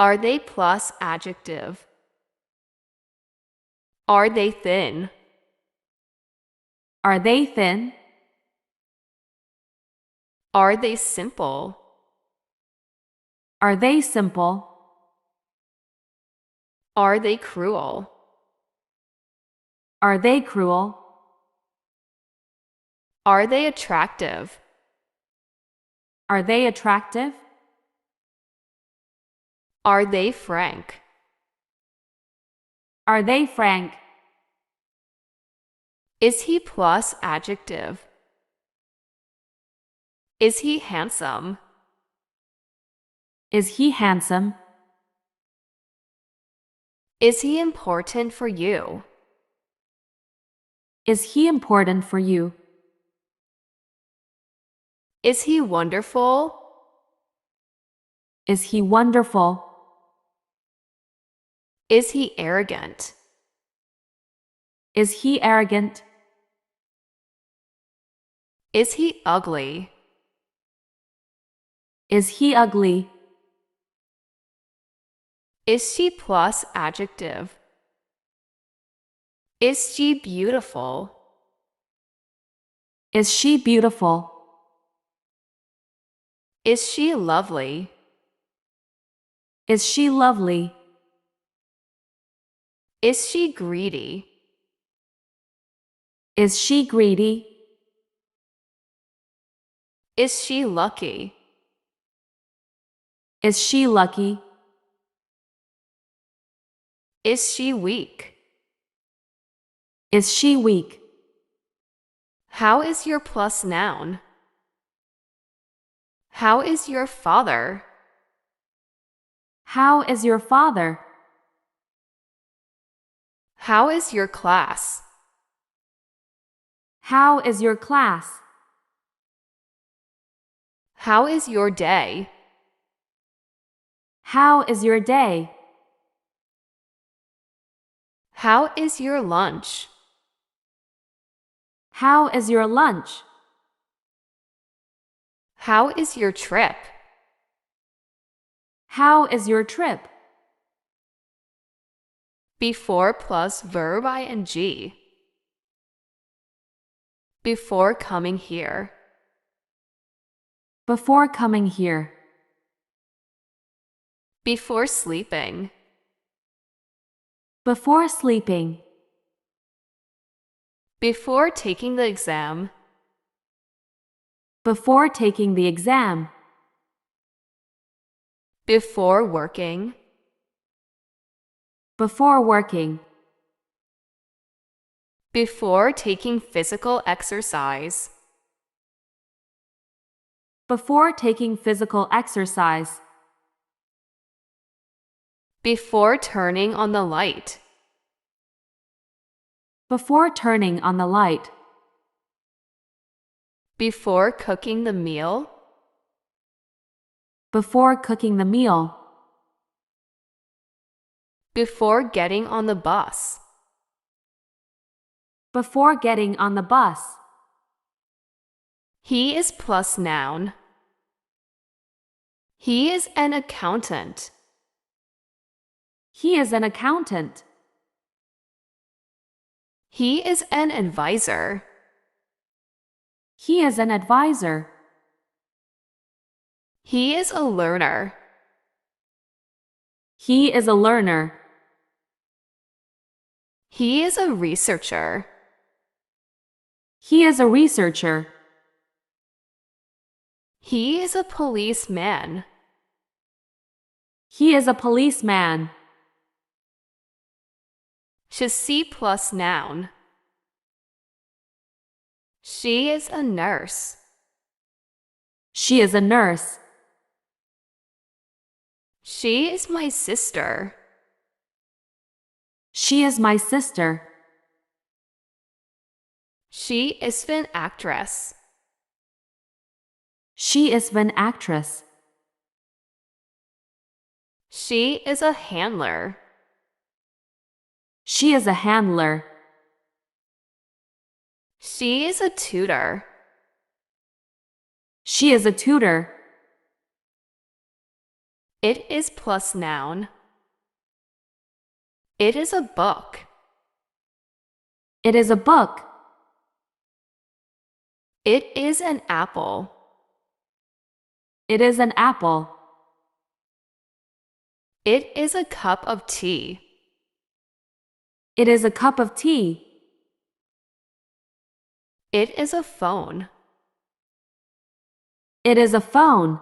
Are they plus adjective? Are they thin? Are they thin? Are they simple? Are they simple? Are they cruel? Are they cruel? Are they attractive? Are they attractive? Are they frank? Are they frank? Is he plus adjective? Is he handsome? Is he handsome? Is he important for you? Is he important for you? Is he wonderful? Is he wonderful? Is he arrogant? Is he arrogant? Is he ugly? Is he ugly? Is she plus adjective? Is she beautiful? Is she beautiful? Is she lovely? Is she lovely? Is she greedy? Is she greedy? Is she lucky? Is she lucky? Is she weak? Is she weak? How is your plus noun? How is your father? How is your father? How is your class? How is your class? How is your day? How is your day? How is your lunch? How is your lunch? How is your trip? How is your trip? Before plus verb ing. Before coming here. Before coming here. Before sleeping. Before sleeping. Before taking the exam. Before taking the exam. Before working. Before working. Before taking physical exercise. Before taking physical exercise. Before turning on the light. Before turning on the light. Before cooking the meal. Before cooking the meal. Before getting on the bus. Before getting on the bus. He is plus noun. He is an accountant. He is an accountant. He is an advisor. He is an advisor. He is a learner. He is a learner. He is a researcher. He is a researcher. He is a policeman. He is a policeman. She plus noun. She is a nurse. She is a nurse. She is my sister. She is my sister. She is an actress. She is an actress. She is a handler. She is a handler. She is a tutor. She is a tutor. It is plus noun. It is a book. It is a book. It is an apple. It is an apple. It is a cup of tea. It is a cup of tea. It is a phone. It is a phone.